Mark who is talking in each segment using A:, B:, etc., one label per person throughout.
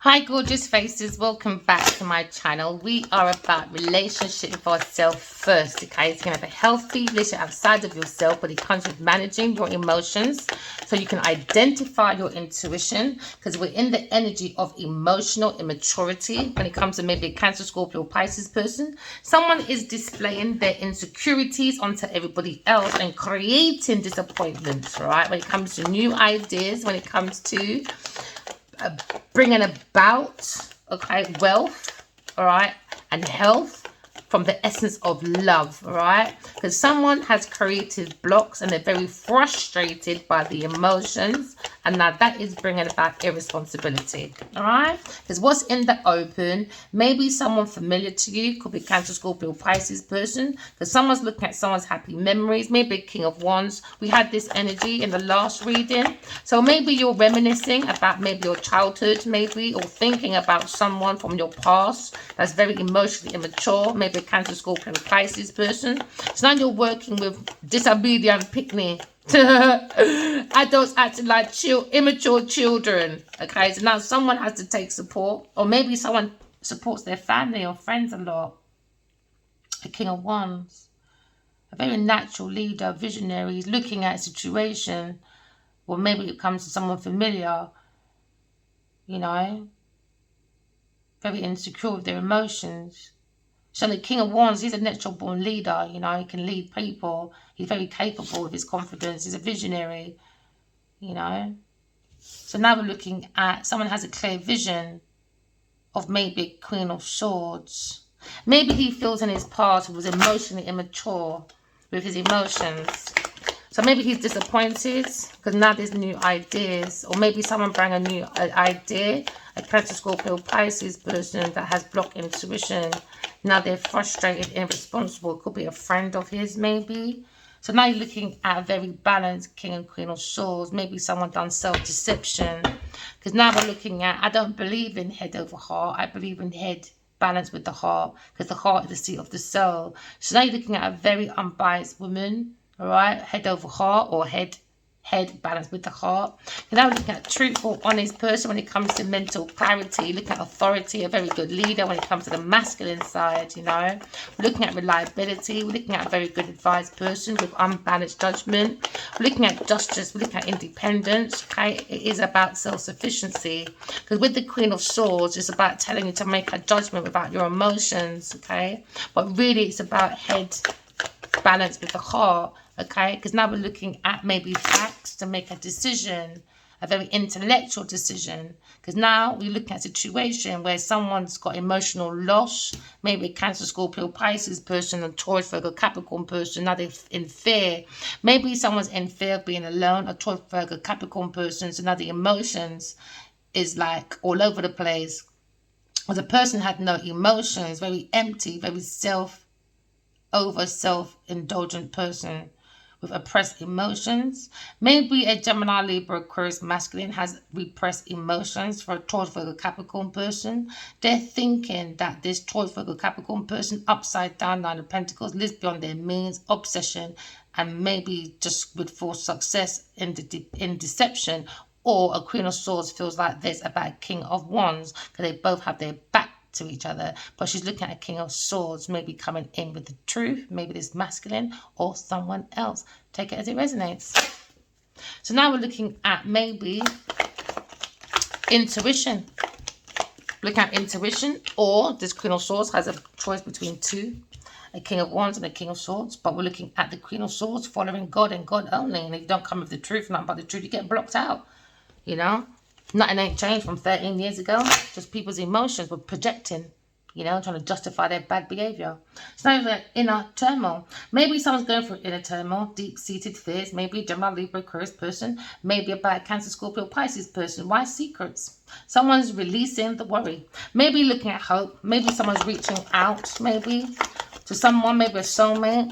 A: Hi gorgeous faces, welcome back to my channel. We are about relationship with ourselves first, okay? So you can have a healthy relationship outside of yourself, but it comes with managing your emotions so you can identify your intuition, because we're in the energy of emotional immaturity when it comes to maybe a Cancer, Scorpio, Pisces person. Someone is displaying their insecurities onto everybody else and creating disappointments, right? When it comes to new ideas, when it comes to bringing about, okay, wealth, all right, and health from the essence of love, all right? Because someone has created blocks and they're very frustrated by the emotions, and now that is bringing about irresponsibility, all right? Because what's in the open, maybe someone familiar to you, could be Cancer, Scorpio, Pisces person, because someone's looking at someone's happy memories, maybe King of Wands. We had this energy in the last reading, so maybe you're reminiscing about maybe your childhood, maybe, or thinking about someone from your past that's very emotionally immature, maybe a Cancer, Scorpio, Pisces person. So now you're working with disobedient picnic adults acting like immature children. Okay, so now someone has to take support, or maybe someone supports their family or friends a lot. A King of Wands, a very natural leader, visionary, is looking at a situation, or maybe it comes to someone familiar, you know, very insecure with their emotions. So the King of Wands, he's a natural born leader, you know, he can lead people. He's very capable with his confidence. He's a visionary, you know. So now we're looking at someone has a clear vision of maybe a Queen of Swords. Maybe he feels in his past was emotionally immature with his emotions. So maybe he's disappointed because now there's new ideas. Or maybe someone bring a new idea. A Cancer, Scorpio, Pisces person that has blocked intuition. Now they're frustrated, irresponsible. It could be a friend of his maybe. So now you're looking at a very balanced King and Queen of Swords. Maybe someone done self-deception. Because now we're looking at, I don't believe in head over heart. I believe in head balance with the heart. Because the heart is the seat of the soul. So now you're looking at a very unbiased woman. All right, head over heart, or head balance with the heart. And now we're looking at a truthful, honest person when it comes to mental clarity. Looking at authority, a very good leader when it comes to the masculine side, you know. We're looking at reliability. We're looking at a very good advised person with unbalanced judgment. We're looking at justice. We're looking at independence, okay. It is about self-sufficiency. Because with the Queen of Swords, it's about telling you to make a judgment without your emotions, okay. But really, it's about head balance with the heart, okay. Because now we're looking at maybe facts to make a decision, a very intellectual decision. Because now we're looking at a situation where someone's got emotional loss, maybe a Cancer, Scorpio, Pisces person, a Taurus, Virgo, Capricorn person. Now they're in fear. Maybe someone's in fear of being alone, a Taurus, Virgo, Capricorn person. So now the emotions is like all over the place. Or the person had no emotions, very empty, very self-indulgent person with oppressed emotions. Maybe a Gemini, Libra, Aquarius masculine has repressed emotions. For a Taurus, Virgo, Capricorn person, they're thinking that this Taurus, Virgo, Capricorn person, upside down, Nine of Pentacles, lives beyond their means, obsession, and maybe just with forced success in deception. Or a Queen of Swords feels like this about a King of Wands, because they both have their back to each other, but she's looking at a King of Swords, maybe coming in with the truth, maybe this masculine or someone else. Take it as it resonates. So now we're looking at maybe intuition. Look at intuition, or this Queen of Swords has a choice between two, a King of Wands and a King of Swords, but we're looking at the Queen of Swords following God and God only. And if you don't come with the truth, nothing but the truth, you get blocked out, you know. Nothing ain't changed from 13 years ago. Just people's emotions were projecting, you know, trying to justify their bad behavior. It's not even like inner turmoil. Maybe someone's going through inner turmoil, deep-seated fears. Maybe a Gemini, Libra, Aquarius person. Maybe a bad Cancer, Scorpio, Pisces person. Why secrets? Someone's releasing the worry. Maybe looking at hope. Maybe someone's reaching out, maybe, to someone, maybe a soulmate.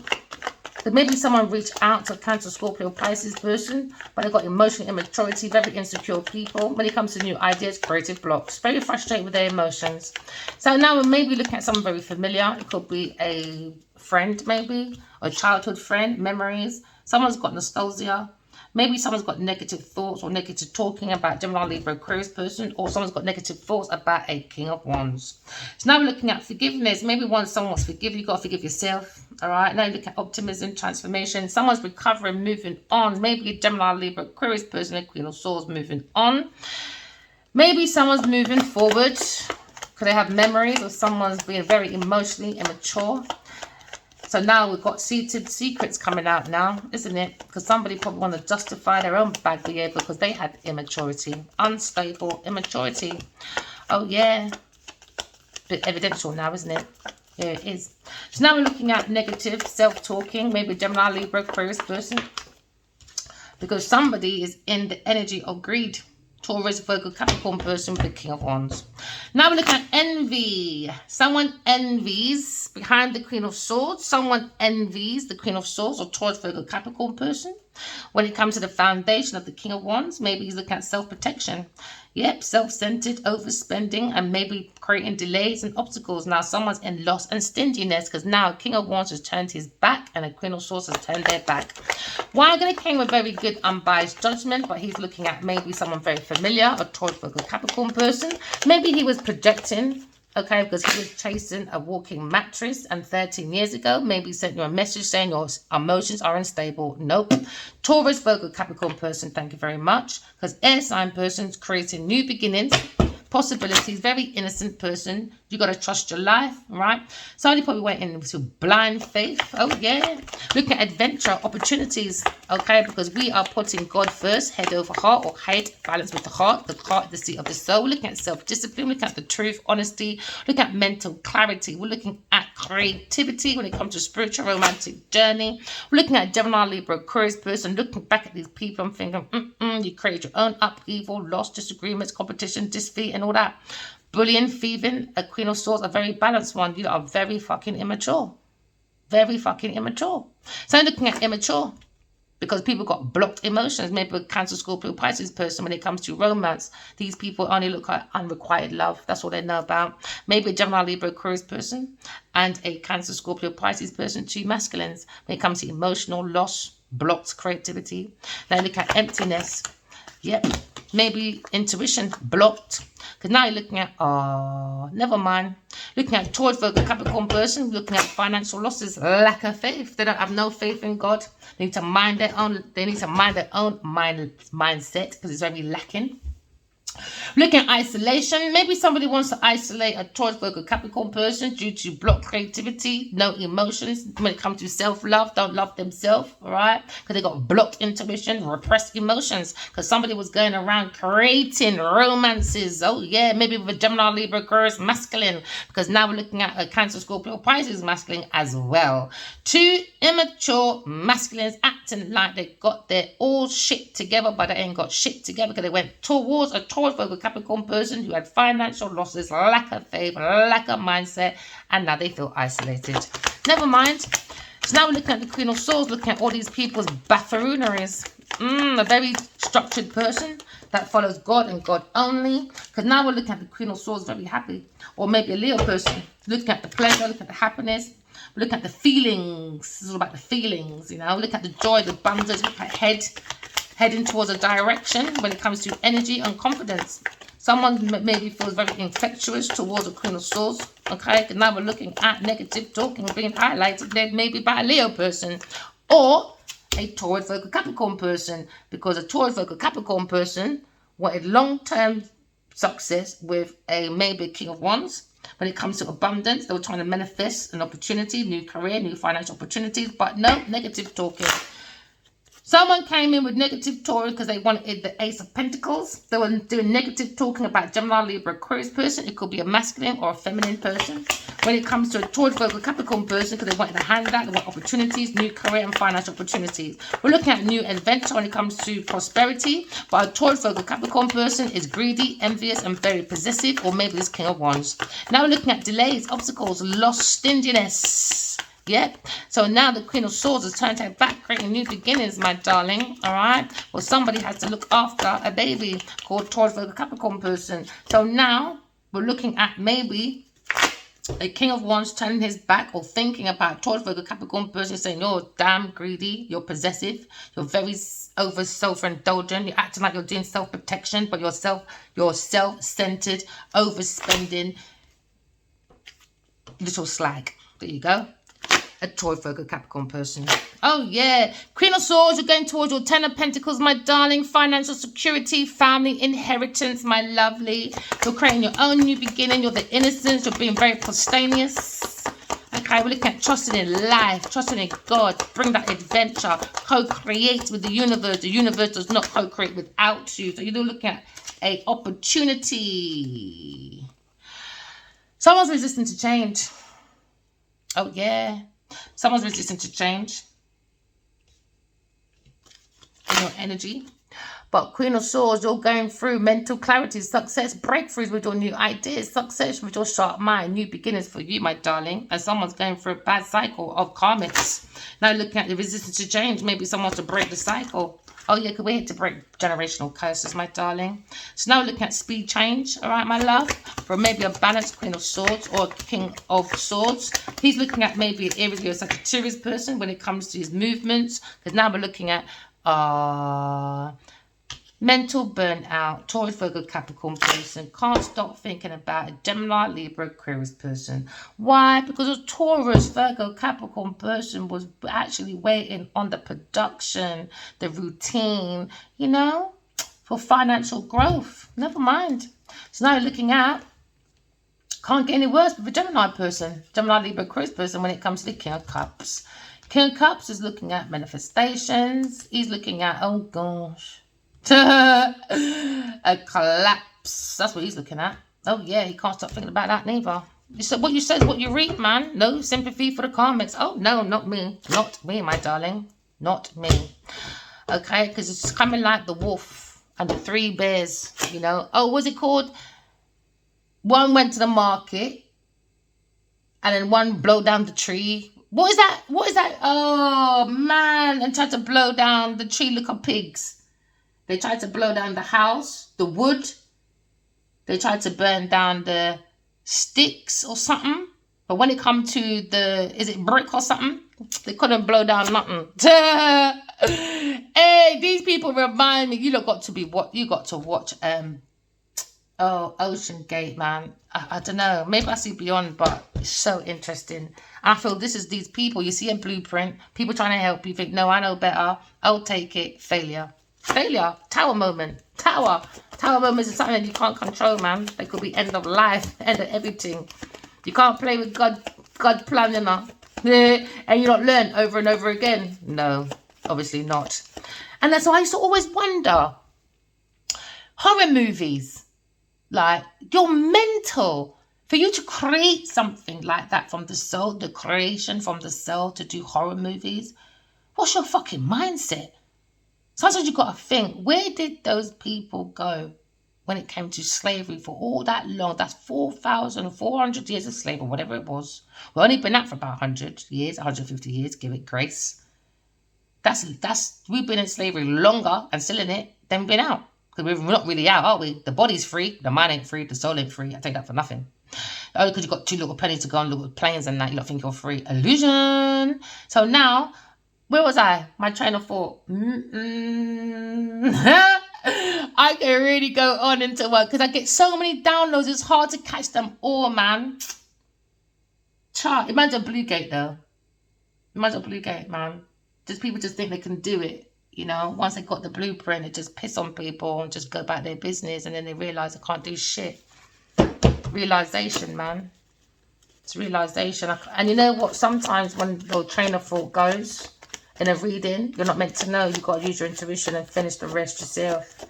A: But maybe someone reached out to a Cancer, Scorpio, Pisces person, but they've got emotional immaturity, very insecure people. When it comes to new ideas, creative blocks, very frustrated with their emotions. So now we're maybe looking at someone very familiar. It could be a friend, maybe, or a childhood friend, memories. Someone's got nostalgia. Maybe someone's got negative thoughts or negative talking about Gemini, Libra, Aquarius person, or someone's got negative thoughts about a King of Wands. So now we're looking at forgiveness. Maybe once someone wants to forgive you, you've got to forgive yourself. All right. Now you look at optimism, transformation. Someone's recovering, moving on. Maybe a Gemini, Libra, Aquarius person, a Queen of Swords, moving on. Maybe someone's moving forward. Could they have memories of someone's being very emotionally immature? So now we've got seated secrets coming out now, isn't it? Because somebody probably want to justify their own bad behavior because they had immaturity, unstable immaturity. Oh yeah, bit evidential now, isn't it? Here it is. So now we're looking at negative self-talking, maybe Gemini, Libra, Aquarius person, because somebody is in the energy of greed. Taurus, Virgo, Capricorn person with the King of Wands. Now we're looking at envy. Someone envies behind the Queen of Swords. Someone envies the Queen of Swords or Taurus, Virgo, Capricorn person. When it comes to the foundation of the King of Wands, maybe he's looking at self-protection. Yep, self-centered, overspending, and maybe creating delays and obstacles. Now someone's in loss and stinginess because now King of Wands has turned his back and the Queen of Swords has turned their back. While going to came with very good unbiased judgment, but he's looking at maybe someone very familiar, a Taurus, Virgo, Capricorn person. Maybe he was projecting, okay, because he was chasing a walking mattress, and 13 years ago, maybe he sent you a message saying your emotions are unstable. Nope. Taurus, Virgo, Capricorn person, thank you very much. Because air sign person's creating new beginnings, possibilities, very innocent person. You got to trust your life, right? Somebody probably went into blind faith. Oh, yeah. Looking at adventure, opportunities, okay? Because we are putting God first, head over heart, or head balance with the heart is the seat of the soul. We're looking at self-discipline, looking at the truth, honesty, looking at mental clarity. We're looking at creativity when it comes to spiritual, romantic journey. We're looking at Gemini, Libra, Aquarius person, looking back at these people and thinking, you created your own upheaval, loss, disagreements, competition, defeat, and all that. Bullying, thieving, a Queen of Swords, a very balanced one. You are very fucking immature. Very fucking immature. So I'm looking at immature because people got blocked emotions. Maybe a Cancer, Scorpio, Pisces person, when it comes to romance, these people only look at unrequited love. That's all they know about. Maybe a Gemini, Libra, Aquarius person and a Cancer, Scorpio, Pisces person, two masculines. When it comes to emotional loss, blocked creativity. Now look at emptiness. Yep. Maybe intuition blocked. Because now you're looking at, never mind. Looking at Taurus, Virgo, Capricorn person, looking at financial losses, lack of faith. They don't have no faith in God. They need to mind their own. They need to mind their own mindset because it's very lacking. Looking at isolation, maybe somebody wants to isolate a Taurus, Virgo, Capricorn person due to blocked creativity, no emotions. When it comes to self-love, don't love themselves, all right? Because they got blocked intuition, repressed emotions. Because somebody was going around creating romances. Oh, yeah, maybe with a Gemini, Libra, Aquarius, masculine. Because now we're looking at a Cancer, Scorpio, Pisces, masculine as well. Two immature masculines acting like they got their all shit together, but they ain't got shit together because they went towards a Taurus, Virgo, Capricorn person who had financial losses, lack of faith, lack of mindset, and now they feel isolated. Never mind. So now we're looking at the Queen of Swords, looking at all these people's buffooneries. A very structured person that follows God and God only. Because now we're looking at the Queen of Swords very happy. Or maybe a Leo person, looking at the pleasure, looking at the happiness. We're looking at the feelings. This is all about the feelings, you know. Look at the joy, the abundance, look at heading towards a direction when it comes to energy and confidence. Someone maybe feels very infectious towards a Queen of Swords. Okay, and now we're looking at negative talking being highlighted there maybe by a Leo person or a Taurus, Virgo, Capricorn person, because a Taurus, Virgo, Capricorn person wanted long-term success with a maybe King of Wands. When it comes to abundance, they were trying to manifest an opportunity, new career, new financial opportunities, but no, negative talking. Someone came in with negative talking because they wanted the Ace of Pentacles. They were doing negative talking about Gemini, Libra, Aquarius person. It could be a masculine or a feminine person. When it comes to a Taurus, Virgo, Capricorn person, because they wanted a handout, they want opportunities, new career and financial opportunities. We're looking at new adventure when it comes to prosperity. But a Taurus, Virgo, Capricorn person is greedy, envious, and very possessive, or maybe this King of Wands. Now we're looking at delays, obstacles, loss, stinginess. Yep. So now the Queen of Swords has turned her back, creating new beginnings, my darling. All right. Well, somebody has to look after a baby called Taurus, Virgo, Capricorn person. So now we're looking at maybe a King of Wands turning his back or thinking about Taurus, Virgo, Capricorn person saying, you're damn greedy, you're possessive, you're very over self-indulgent. You're acting like you're doing self-protection, but you're self-centered, overspending, little slag. There you go. A Tauro, Virgo, Capricorn person. Oh, yeah. Queen of Swords, you're going towards your Ten of Pentacles, my darling. Financial security, family, inheritance, my lovely. You're creating your own new beginning. You're the innocence. You're being very posthumous. Okay, we're looking at trusting in life, trusting in God. Bring that adventure. Co-create with the universe. The universe does not co-create without you. So you're looking at an opportunity. Someone's resistant to change. Oh, yeah. Someone's resistant to change in your energy. But Queen of Swords, you're going through mental clarity, success, breakthroughs with your new ideas, success with your sharp mind, new beginnings for you, my darling. And someone's going through a bad cycle of karmics. Now looking at the resistance to change, maybe someone wants to break the cycle. Oh, yeah, we're here to break generational curses, my darling. So now we're looking at speed change, all right, my love? For maybe a balanced Queen of Swords or King of Swords. He's looking at maybe an Aries or Sagittarius person when it comes to his movements. Because now we're looking at mental burnout, Taurus, Virgo, Capricorn person. Can't stop thinking about a Gemini, Libra, Aquarius person. Why? Because a Taurus, Virgo, Capricorn person was actually waiting on the production, the routine, you know, for financial growth. Never mind. So now you're looking at, can't get any worse with a Gemini person, Gemini, Libra, Aquarius person when it comes to the King of Cups. King of Cups is looking at manifestations. He's looking at, oh gosh, a collapse. That's what he's looking at. Oh yeah, he can't stop thinking about that neither. So what you say is what you reap, man. No sympathy for the karmics. Oh no, not me. Not me, my darling. Not me. Okay, because it's coming like the wolf and the three bears, you know. Oh, what's it called? One went to the market and then one blow down the tree. What is that? What is that? Oh man, and tried to blow down the tree. Look at pigs. They tried to blow down the house, the wood. They tried to burn down the sticks or something. But when it come to the, is it brick or something? They couldn't blow down nothing. Hey, these people remind me. You lot got to be what? You got to watch. Ocean Gate, man. I don't know. Maybe I see beyond, but it's so interesting. I feel this is these people. You see a blueprint. People trying to help you. Think, no, I know better. I'll take it. Failure. Failure. Tower moment. Tower moments is something that you can't control, man. They could be end of life, end of everything. You can't play with God's plan, you know. And you don't learn over and over again. No, obviously not. And that's why I used to always wonder. Horror movies. Like, you're mental. For you to create something like that from the soul, the creation from the soul to do horror movies. What's your fucking mindset? Sometimes you got to think, where did those people go when it came to slavery for all that long? That's 4,400 years of slavery, whatever it was. We've only been out for about 100 years, 150 years, give it grace. We've been in slavery longer and still in it than we've been out. Because we're not really out, are we? The body's free, the mind ain't free, the soul ain't free. I take that for nothing. Oh, because you've got two little pennies to go on little planes and that, you don't think you're free. Illusion. So now, where was I? My train of thought. I can really go on into work because I get so many downloads. It's hard to catch them all, man. Imagine Blue Gate, though. Imagine Blue Gate, man. Just people just think they can do it. You know, once they got the blueprint, it just piss on people and just go about their business. And then they realise they can't do shit. Realisation, man. It's realisation. And you know what? Sometimes when your train of thought goes in a reading, you're not meant to know. You've got to use your intuition and finish the rest yourself.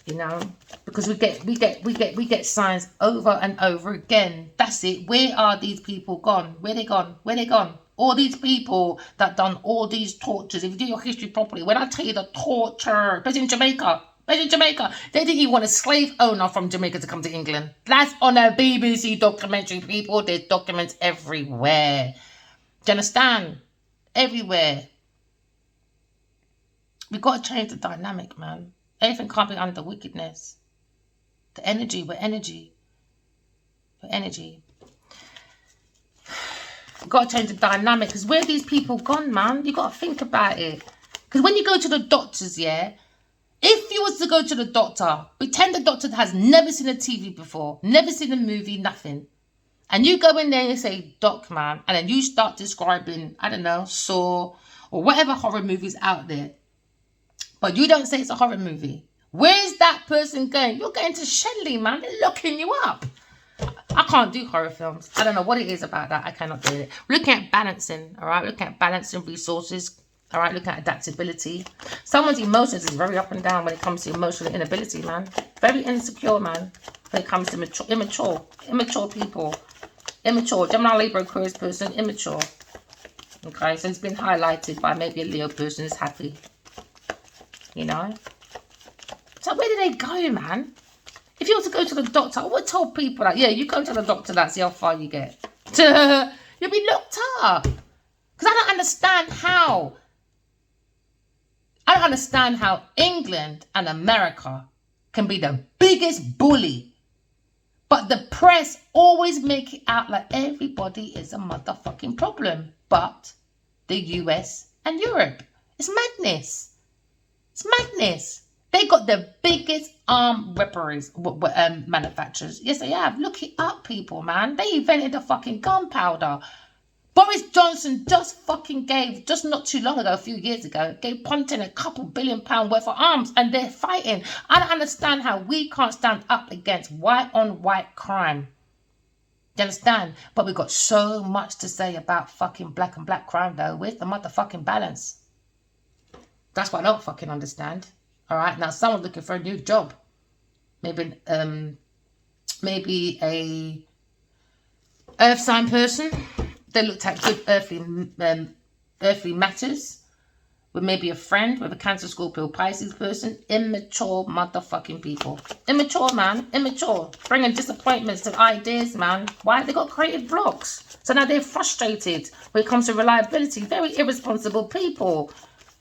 A: You know, because we get signs over and over again. That's it. Where are these people gone? Where they gone? Where they gone? All these people that done all these tortures. If you do your history properly, when I tell you the torture, especially in Jamaica, they didn't even want a slave owner from Jamaica to come to England. That's on a BBC documentary, people. There's documents everywhere. Do you understand? Everywhere. We've got to change the dynamic, man. Everything can't be under wickedness. The energy, we're energy. We're energy. We've got to change the dynamic. Because where are these people gone, man? You got to think about it. Because when you go to the doctors, yeah, if you was to go to the doctor, pretend the doctor has never seen a TV before, never seen a movie, nothing. And you go in there and you say, Doc, man, and then you start describing, I don't know, Saw, or whatever horror movies out there. But you don't say it's a horror movie. Where's that person going? You're going to Shelly, man. They're locking you up. I can't do horror films. I don't know what it is about that. I cannot do it. We're looking at balancing, all right? Looking at balancing resources, all right? Looking at adaptability. Someone's emotions is very up and down when it comes to emotional inability, man. Very insecure, man, when it comes to immature people. Immature. Gemini, Libra, Aquarius person, immature. Okay, so it's been highlighted by maybe a Leo person who's happy. You know? So where do they go, man? If you were to go to the doctor, I would tell people that, yeah, you go to the doctor, that's how far you get. You'll be looked up. Because I don't understand how England and America can be the biggest bully. But the press always make it out like everybody is a motherfucking problem. But the US and Europe. It's madness. It's madness. They got the biggest weaponries manufacturers. Yes, they have. Look it up, people, man. They invented the fucking gunpowder. Boris Johnson just fucking gave, just not too long ago, a few years ago, gave Putin a couple £1 billion worth of arms, and they're fighting. I don't understand how we can't stand up against white-on-white crime. You understand? But we've got so much to say about fucking black and black crime, though. Where's the motherfucking balance? That's what I don't fucking understand. All right, now someone's looking for a new job. Maybe a earth sign person. They looked at good earthly matters. With maybe a friend, with a Cancer, Scorpio, Pisces person. Immature motherfucking people. Immature, man. Immature. Bringing disappointments to ideas, man. Why? They got creative blocks. So now they're frustrated when it comes to reliability. Very irresponsible people.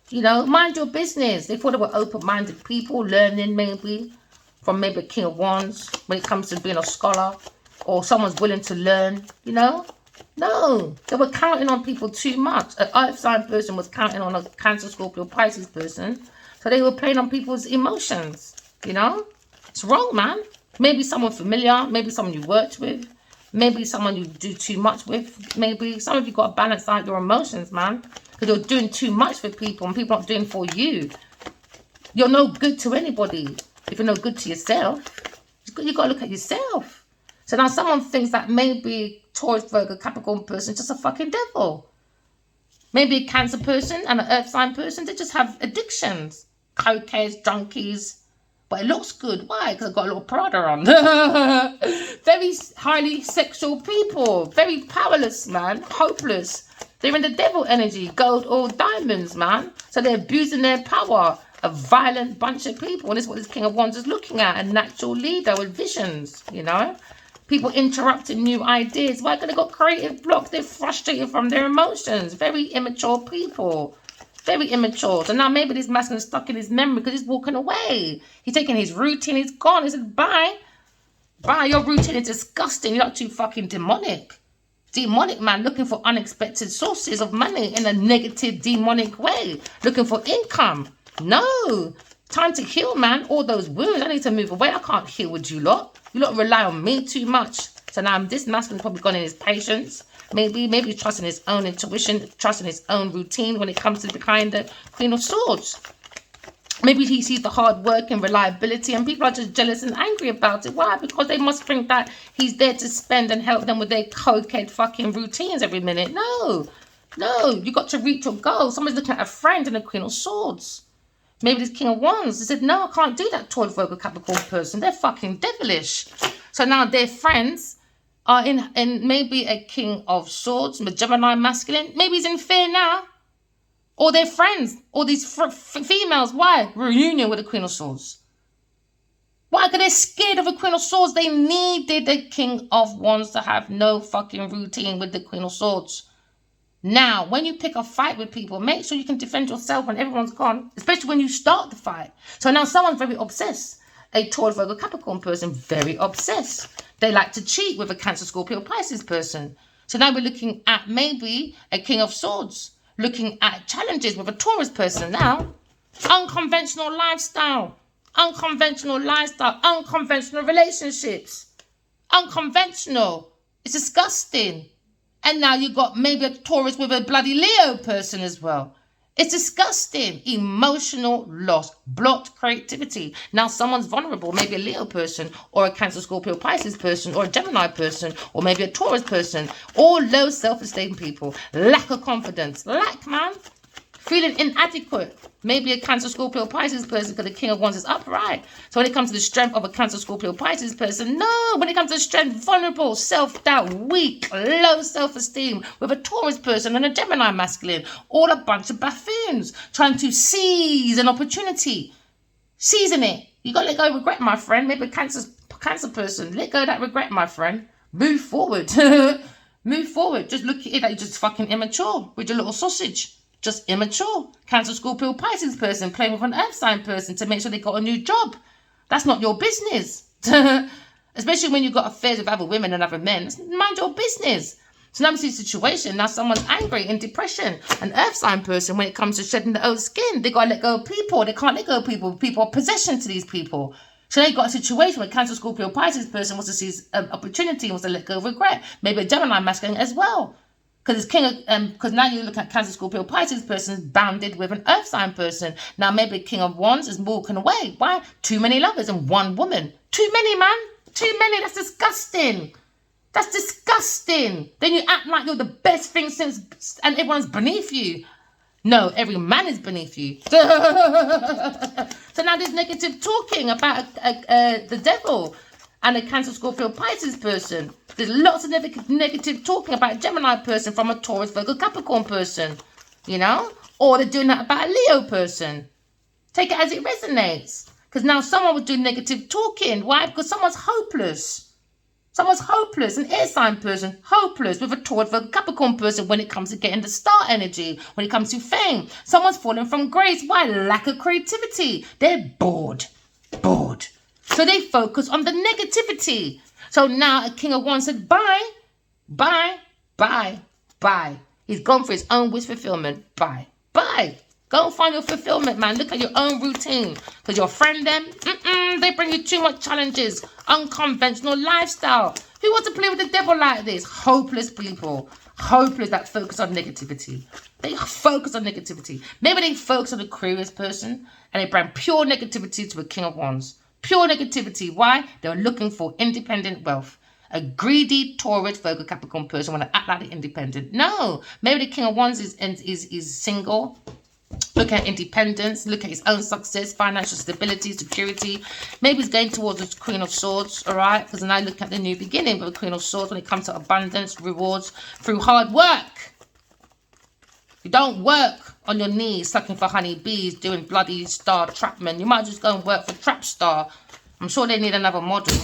A: You know, mind your business. They thought they were open-minded people, learning maybe from maybe King of Wands when it comes to being a scholar or someone's willing to learn, you know. No, they were counting on people too much. An earth sign person was counting on a Cancer, Scorpio, Pisces person. So they were playing on people's emotions, you know. It's wrong, man. Maybe someone familiar, maybe someone you worked with, maybe someone you do too much with. Maybe some of you got to balance out your emotions, man. Because you're doing too much for people and people aren't doing for you. You're no good to anybody if you're no good to yourself. You've got to look at yourself. So now someone thinks that maybe Taurus, Virgo, Capricorn person is just a fucking devil. Maybe a Cancer person and an earth sign person, they just have addictions. Cokeheads, junkies. But it looks good. Why? Because I've got a little Prada on. Very highly sexual people. Very powerless, man. Hopeless. They're in the devil energy, gold or diamonds, man. So they're abusing their power. A violent bunch of people. And this is what this King of Wands is looking at. A natural leader with visions, you know. People interrupting new ideas. Why? Because they got creative blocks. They're frustrated from their emotions. Very immature people. Very immature. So now maybe this masculine is stuck in his memory because he's walking away. He's taking his routine. He's gone. He said, bye. Bye. Your routine is disgusting. You're not too fucking demonic. Demonic, man, looking for unexpected sources of money in a negative, demonic way. Looking for income. No. Time to heal, man. All those wounds. I need to move away. I can't heal with you lot. You lot rely on me too much. So now this masculine probably gone in his patience. Maybe he's trusting his own intuition, trusting his own routine when it comes to behind the Queen of Swords. Maybe he sees the hard work and reliability and people are just jealous and angry about it. Why? Because they must think that he's there to spend and help them with their cokehead fucking routines every minute. No, you got to reach your goal. Somebody's looking at a friend and a Queen of Swords. Maybe this King of Wands. They said, no, I can't do that Taurus, Virgo, Capricorn person. They're fucking devilish. So now their friends are in maybe a King of Swords, a Gemini masculine. Maybe he's in fear now. Or their friends, or these females. Why? Reunion with the Queen of Swords. Why? Because they're scared of a Queen of Swords. They needed the King of Wands to have no fucking routine with the Queen of Swords. Now, when you pick a fight with people, make sure you can defend yourself when everyone's gone, especially when you start the fight. So now someone's very obsessed. A Taurus, Virgo, Capricorn person, very obsessed. They like to cheat with a Cancer, Scorpio, Pisces person. So now we're looking at maybe a King of Swords, looking at challenges with a Taurus person now. Unconventional lifestyle. Unconventional relationships. Unconventional. It's disgusting. And now you've got maybe a Taurus with a bloody Leo person as well. It's disgusting. Emotional loss. Blocked creativity. Now someone's vulnerable. Maybe a Leo person or a Cancer, Scorpio, Pisces person or a Gemini person or maybe a Taurus person. All low self-esteem people. Lack of confidence. Man. Feeling inadequate. Maybe a Cancer, Scorpio, Pisces person because the King of Wands is upright. So when it comes to the strength of a Cancer, Scorpio, Pisces person, no. When it comes to the strength, vulnerable, self-doubt, weak, low self-esteem with a Taurus person and a Gemini masculine. All a bunch of buffoons trying to seize an opportunity. Seizing it. You got to let go of regret, my friend. Maybe a Cancer person. Let go of that regret, my friend. Move forward. Move forward. Just look at it like you're just fucking immature with your little sausage. Just immature. Cancer, Scorpio, Pisces person playing with an earth sign person to make sure they got a new job. That's not your business. Especially when you've got affairs with other women and other men. Mind your business. So now we see a situation. Now someone's angry, in depression. An earth sign person, when it comes to shedding their own skin, they got to let go of people. They can't let go of people. People are possession to these people. So now you've got a situation where Cancer, Scorpio, Pisces person wants to seize an opportunity, wants to let go of regret. Maybe a Gemini masculine as well. Because now you look at Cancer, Scorpio, Pisces person is bounded with an earth sign person. Now maybe King of Wands is walking away. Why? Too many lovers and one woman. Too many, man. Too many. That's disgusting. That's disgusting. Then you act like you're the best thing since, and everyone's beneath you. No, every man is beneath you. So now there's negative talking about the devil and a Cancer, Scorpio, Pisces person. There's lots of negative talking about a Gemini person from a Taurus, Virgo, Capricorn person, you know? Or they're doing that about a Leo person. Take it as it resonates. Because now someone was doing negative talking. Why? Because someone's hopeless. Someone's hopeless. An air sign person, hopeless with a Taurus, Virgo, Capricorn person when it comes to getting the star energy, when it comes to fame. Someone's falling from grace. Why? Lack of creativity. They're bored. Bored. So they focus on the negativity. So now a King of Wands said, bye, bye, bye, bye. He's gone for his own wish fulfillment. Bye, bye. Go and find your fulfillment, man. Look at your own routine. Because your friend them, they bring you too much challenges. Unconventional lifestyle. Who wants to play with the devil like this? Hopeless people. Hopeless that focus on negativity. They focus on negativity. Maybe they focus on a Aquarius person and they bring pure negativity to a King of Wands. Pure negativity. Why? They're looking for independent wealth. A greedy Taurus, Virgo, Capricorn person want to act like they're independent. No. Maybe the King of Wands is single. Look at independence. Look at his own success, financial stability, security. Maybe he's going towards the Queen of Swords, all right? Because then I look at the new beginning with the Queen of Swords when it comes to abundance, rewards through hard work. You don't work on your knees sucking for honey bees, doing bloody star trapman. You might just go and work for Trapstar. I'm sure they need another model,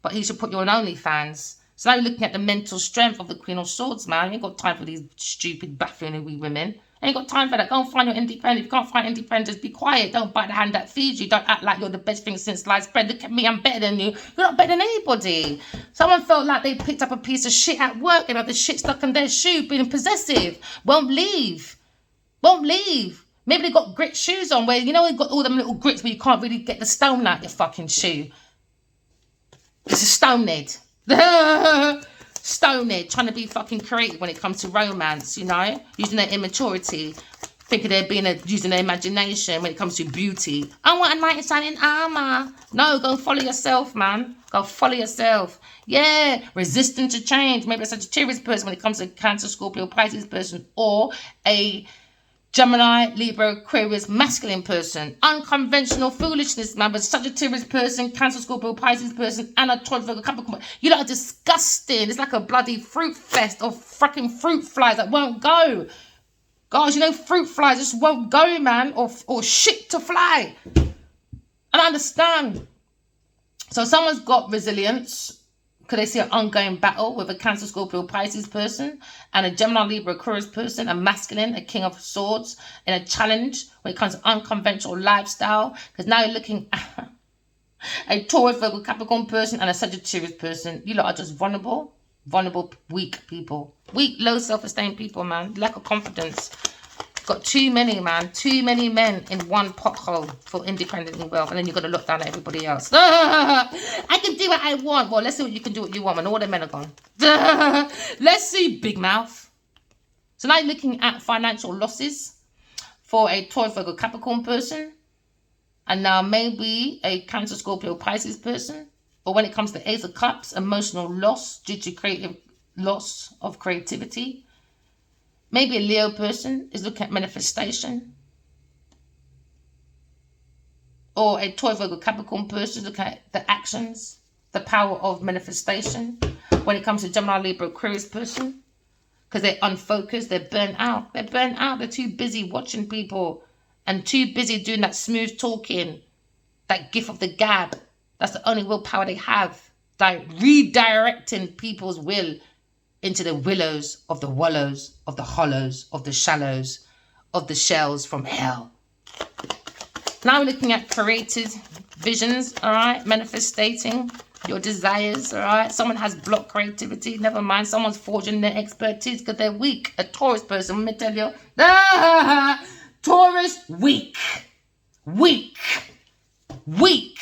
A: but he should put you on OnlyFans. So now you're looking at the mental strength of the Queen of Swords, man. You ain't got time for these stupid buffoonery women. Ain't got time for that. Go and find your independence. If you can't find independence, be quiet. Don't bite the hand that feeds you. Don't act like you're the best thing since sliced bread. Look at me, I'm better than you. You're not better than anybody. Someone felt like they picked up a piece of shit at work and had the shit stuck in their shoe, being possessive. Won't leave. Won't leave. Maybe they got grit shoes on where, you know, they've got all them little grits where you can't really get the stone out your fucking shoe. It's a stonehead. Stonehead, trying to be fucking creative when it comes to romance, you know, using their immaturity, thinking they're using their imagination when it comes to beauty. I want a knight in shining armor. No, go follow yourself, man. Go follow yourself. Yeah, resistant to change. Maybe a Sagittarius person when it comes to Cancer, Scorpio, Pisces person, or a Gemini, Libra, Aquarius, masculine person. Unconventional foolishness, man. But Sagittarius person, Cancer, Scorpio, Pisces person, and a Taurus, Virgo, Capricorn. You lot are disgusting. It's like a bloody fruit fest of fucking fruit flies that won't go. Guys, you know, fruit flies just won't go, man. Or shit to fly. And I understand. So someone's got resilience. Could they see an ongoing battle with a Cancer, Scorpio, Pisces person and a Gemini, Libra, Aquarius person, a masculine, a King of Swords, in a challenge when it comes to unconventional lifestyle? Because now you're looking at a Taurus, Virgo, Capricorn person and a Sagittarius person. You lot are just vulnerable, weak people. Weak, low self-esteem people, man. Lack of confidence. Got too many, man. Too many men in one pothole for independent and wealth. And then you've got to look down at everybody else. I can do what I want. Well, let's see what you can do what you want when all the men are gone. Let's see, big mouth. So now you're looking at financial losses for a Taurus, Virgo, Capricorn person. And now maybe a Cancer, Scorpio, Pisces person. Or when it comes to Ace of Cups, emotional loss due to creative loss of creativity. Maybe a Leo person is looking at manifestation. Or a Taurus, Virgo, Capricorn person is looking at the actions, the power of manifestation. When it comes to Gemini, Libra, Aquarius person, because they're unfocused, they're burnt out. They're burnt out. They're too busy watching people and too busy doing that smooth talking, that gift of the gab. That's the only willpower they have. Redirecting people's will into the willows of the wallows, of the hollows, of the shallows, of the shells from hell. Now we're looking at creative visions, all right? Manifestating your desires, all right? Someone has blocked creativity, never mind. Someone's forging their expertise because they're weak. A Taurus person, let me tell you. Taurus, weak. Weak. Weak.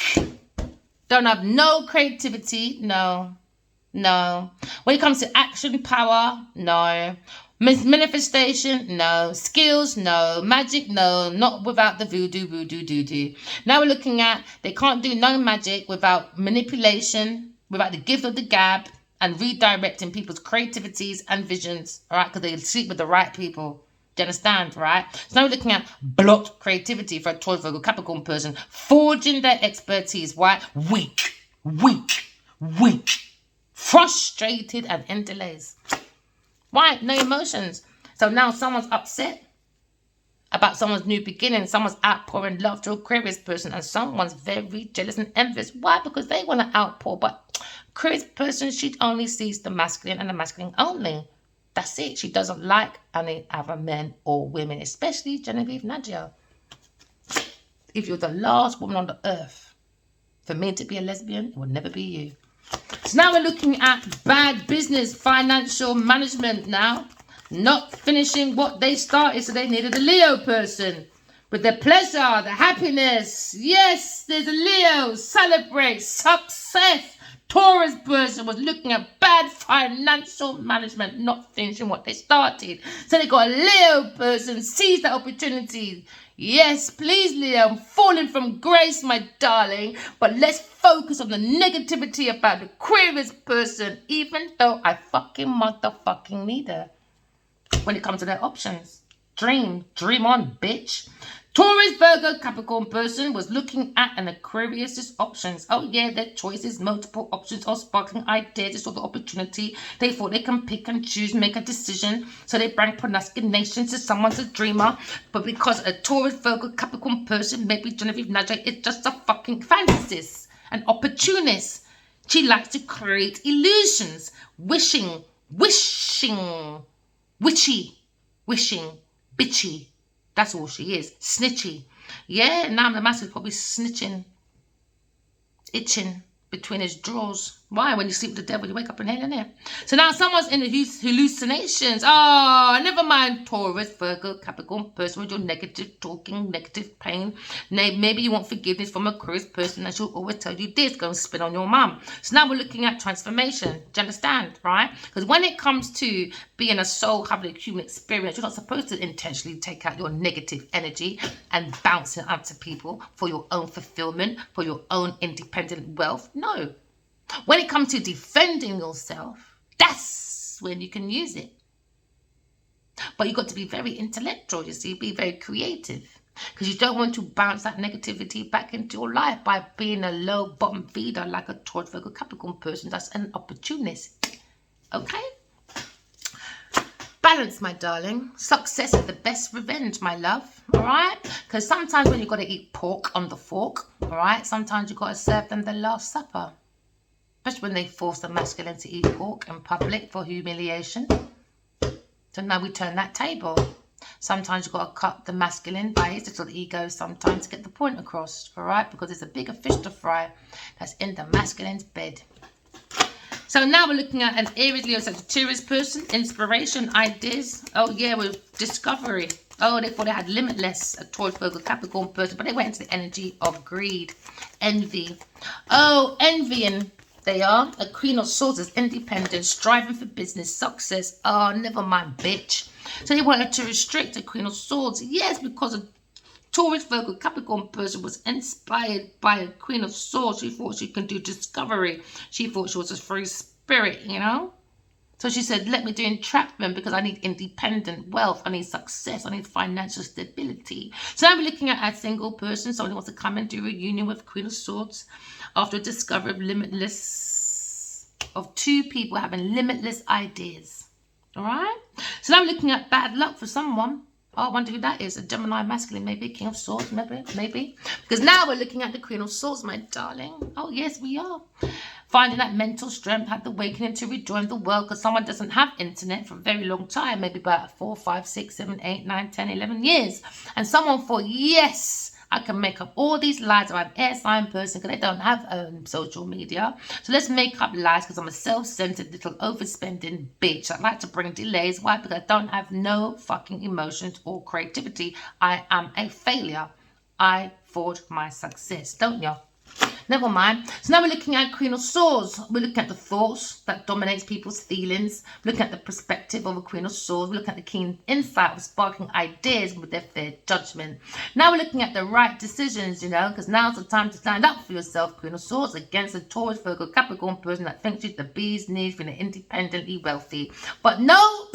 A: Don't have no creativity, no. No. When it comes to action, power, no. Manifestation, no. Skills, no. Magic, no. Not without the voodoo. Now we're looking at they can't do no magic without manipulation, without the gift of the gab, and redirecting people's creativities and visions, all right? Because they sleep with the right people. Do you understand, right? So now we're looking at blocked creativity for a Taurus, Virgo, Capricorn person, forging their expertise. Why? Weak. Frustrated and in delays. Why? No emotions. So now someone's upset about someone's new beginning. Someone's outpouring love to Aquarius person, and someone's very jealous and envious. Why? Because they want to outpour, but Aquarius person, she only sees the masculine and the masculine only. That's it. She doesn't like any other men or women, especially Genevieve Nadia. If you're the last woman on the earth for me to be a lesbian, it will never be you. So now we're looking at bad business, financial management now. Not finishing what they started, so they needed a Leo person. With the pleasure, the happiness. Yes, there's a Leo. Celebrate success. Taurus person was looking at bad financial management, not finishing what they started. So they got a Leo person, seize the opportunity. Yes, please, Leo, I'm falling from grace, my darling. But let's focus on the negativity about the Aquarius person, even though I fucking motherfucking need her. When it comes to their options, dream on, bitch. Taurus, Virgo, Capricorn person was looking at an Aquarius's options. Oh yeah, their choices, multiple options or sparkling ideas. They saw the opportunity. They thought they can pick and choose, make a decision. So they bring pronunciation to someone's a dreamer. But because a Taurus, Virgo, Capricorn person, maybe Genevieve Nadia, is just a fucking fantasist, an opportunist. She likes to create illusions, wishing, witchy, bitchy. That's all she is. Snitchy. Yeah, now the mask is probably snitching, itching between his drawers. Why? When you sleep with the devil, you wake up in hell, innit? So now someone's in the hallucinations. Oh, never mind, Taurus, Virgo, Capricorn person with your negative talking, negative pain. Maybe you want forgiveness from a Aquarius person and she'll always tell you this, go and spit on your mum. So now we're looking at transformation. Do you understand, right? Because when it comes to being a soul, having a human experience, you're not supposed to intentionally take out your negative energy and bounce it out to people for your own fulfillment, for your own independent wealth. No. When it comes to defending yourself, that's when you can use it. But you've got to be very intellectual, you see, be very creative. Because you don't want to bounce that negativity back into your life by being a low bottom feeder like a Taurus, Virgo, Capricorn person. That's an opportunist. Okay? Balance, my darling. Success is the best revenge, my love. All right? Because sometimes when you've got to eat pork on the fork, all right, sometimes you've got to serve them the Last Supper. Especially when they force the masculine to eat pork in public for humiliation. So now we turn that table. Sometimes you've got to cut the masculine by his little ego sometimes to get the point across, all right? Because there's a bigger fish to fry that's in the masculine's bed. So now we're looking at an Aries, Leo, Sagittarius person. Inspiration, ideas. Oh yeah, with discovery. Oh, they thought they had limitless, a Taurus, Virgo, Capricorn person, but they went into the energy of greed, envy. Oh, envying. They are a Queen of Swords is independent, striving for business success. Oh, never mind, bitch. So they wanted to restrict the Queen of Swords. Yes, because a Taurus, Virgo, Capricorn person was inspired by a Queen of Swords. She thought she could do discovery. She thought she was a free spirit, you know. So she said, let me do entrapment because I need independent wealth. I need success. I need financial stability. So now we're looking at a single person. Somebody wants to come and do a union with Queen of Swords after a discovery of limitless, of two people having limitless ideas. All right. So now we're looking at bad luck for someone. Oh, I wonder who that is. A Gemini masculine, maybe. King of Swords, maybe. Because now we're looking at the Queen of Swords, my darling. Oh, yes, we are. Finding that mental strength, had the awakening to rejoin the world because someone doesn't have internet for a very long time, maybe about 4, 5, 6, 7, 8, 9, 10, 11 years. And someone thought, yes, I can make up all these lies about an air sign person because they don't have social media. So let's make up lies because I'm a self-centered little overspending bitch. I like to bring delays. Why? Because I don't have no fucking emotions or creativity. I am a failure. I forged my success, don't you? Never mind. So now we're looking at Queen of Swords. We're looking at the thoughts that dominates people's feelings. We're looking at the perspective of a Queen of Swords. We're looking at the keen insight of sparking ideas with their fair judgment. Now we're looking at the right decisions, you know, because now's the time to stand up for yourself, Queen of Swords, against a Taurus, Virgo, Capricorn person that thinks she's the bee's knees, feeling independently wealthy. But no.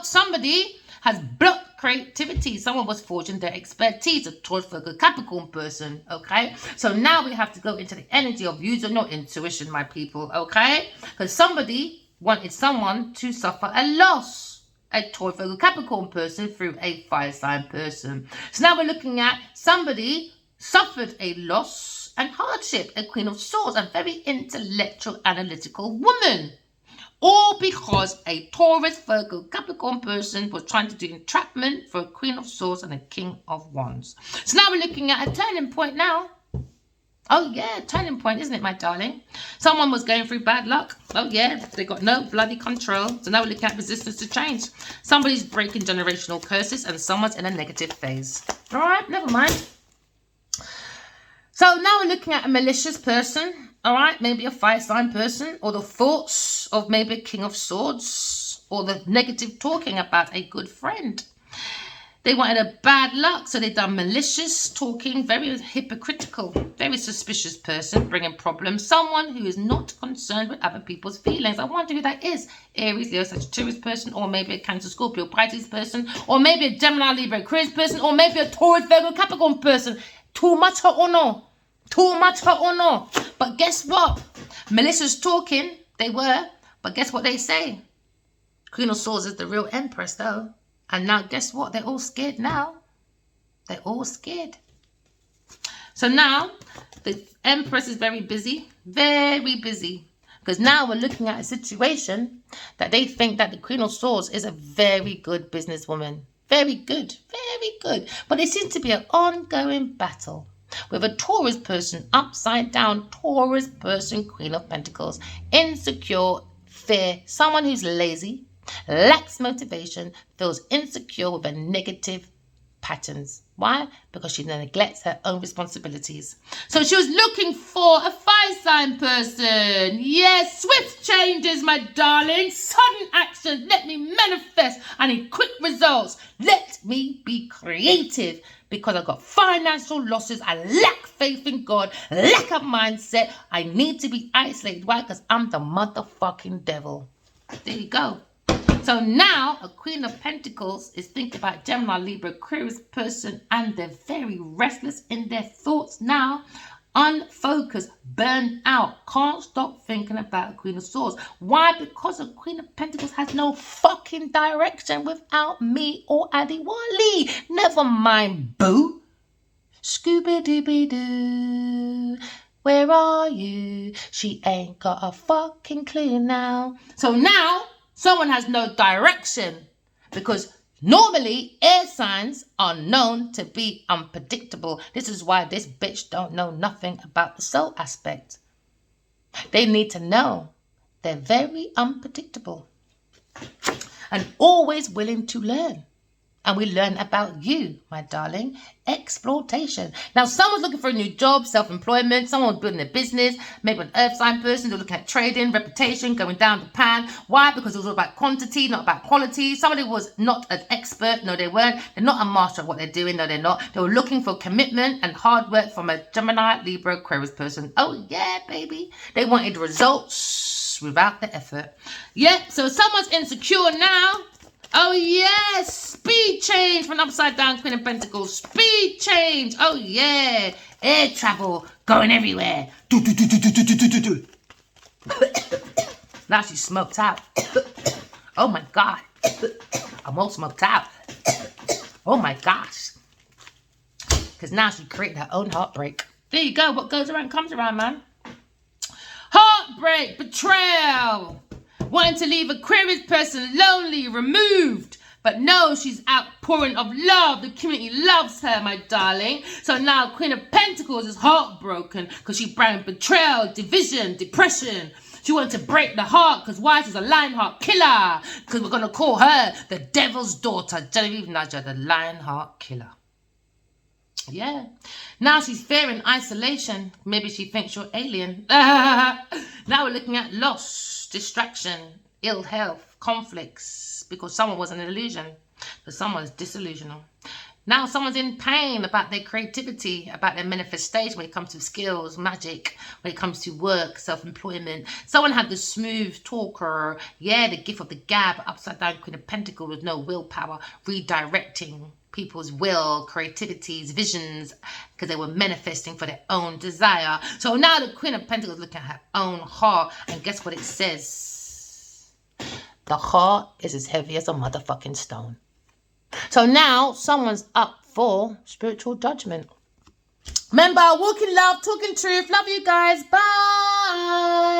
A: Somebody has blocked creativity. Someone was forging their expertise, a Taurus, Virgo, Capricorn person, okay? So now we have to go into the energy of using your intuition, my people, okay? Because somebody wanted someone to suffer a loss, a Taurus, Virgo, Capricorn person through a fire sign person. So now we're looking at somebody suffered a loss and hardship, a Queen of Swords, a very intellectual, analytical woman. All because a Taurus, Virgo, Capricorn person was trying to do entrapment for a Queen of Swords and a King of Wands. So now we're looking at a turning point now. Oh yeah, turning point, isn't it, my darling? Someone was going through bad luck. Oh yeah, they got no bloody control. So now we're looking at resistance to change. Somebody's breaking generational curses and someone's in a negative phase. All right, never mind. So now we're looking at a malicious person. All right, maybe a fire sign person, or the thoughts of maybe a King of Swords, or the negative talking about a good friend. They wanted a bad luck, so they done malicious talking, very hypocritical, very suspicious person, bringing problems. Someone who is not concerned with other people's feelings. I wonder who that is. Aries, Leo, Sagittarius person, or maybe a Cancer, Scorpio, Pisces person, or maybe a Gemini, Libra, Aquarius person, or maybe a Taurus, Virgo, Capricorn person. Too much hot or no? Too much hot or no? But guess what? Malicious talking, they were. But guess what they say? Queen of Swords is the real empress, though. And now guess what? They're all scared now. They're all scared. So now the empress is very busy. Very busy. Because now we're looking at a situation that they think that the Queen of Swords is a very good businesswoman. Very good. Very good. But there seems to be an ongoing battle with a Taurus person, upside down Taurus person, Queen of Pentacles, insecure, fear, someone who's lazy, lacks motivation, feels insecure with a negative patterns. Why? Because she neglects her own responsibilities. So she was looking for a fire sign person. Yes, swift changes, my darling. Sudden action. Let me manifest. I need quick results. Let me be creative. Because I've got financial losses. I lack faith in God. Lack of mindset. I need to be isolated. Why? Because I'm the motherfucking devil. There you go. So now a Queen of Pentacles is thinking about Gemini, Libra, Aquarius person, and they're very restless in their thoughts now. Unfocused, burned out, can't stop thinking about a Queen of Swords. Why? Because a Queen of Pentacles has no fucking direction without me or Adiwali. Never mind, boo. Scooby-Dooby-Doo. Where are you? She ain't got a fucking clue now. So now someone has no direction, because normally air signs are known to be unpredictable. This is why this bitch don't know nothing about the soul aspect. They need to know. They're very unpredictable and always willing to learn. And we learn about you, my darling. Exploitation. Now, someone's looking for a new job, self-employment. Someone's building a business. Maybe an earth sign person. They're looking at trading, reputation, going down the pan. Why? Because it was all about quantity, not about quality. Somebody was not an expert. No, they weren't. They're not a master of what they're doing. No, they're not. They were looking for commitment and hard work from a Gemini, Libra, Aquarius person. Oh, yeah, baby. They wanted results without the effort. Yeah, so someone's insecure now. Oh, yes. Speed change from upside down Queen of Pentacles. Speed change. Oh, yeah. Air travel going everywhere. Now she's smoked out. Oh, my God. I'm all smoked out. Oh, my gosh. Because now she created her own heartbreak. There you go. What goes around comes around, man. Heartbreak, betrayal. Wanting to leave Aquarius person lonely, removed. But no, she's outpouring of love. The community loves her, my darling. So now Queen of Pentacles is heartbroken because she brought betrayal, division, depression. She wanted to break the heart because why? She's a Lionheart killer. Because we're going to call her the Devil's Daughter, Genevieve Naja, the Lionheart killer. Yeah. Now she's fearing isolation. Maybe she thinks you're alien. Now we're looking at loss, distraction, ill health, conflicts, because someone was an illusion, but someone is disillusional. Now someone's in pain about their creativity, about their manifestation when it comes to skills, magic, when it comes to work, self-employment. Someone had the smooth talker, yeah, the gift of the gab, upside down Queen of Pentacles with no willpower, redirecting people's will, creativities, visions, because they were manifesting for their own desire. So now the Queen of Pentacles looking at her own heart, and guess what it says? The heart is as heavy as a motherfucking stone. So now someone's up for spiritual judgment. Remember, walk in love, talking truth. Love you guys. Bye.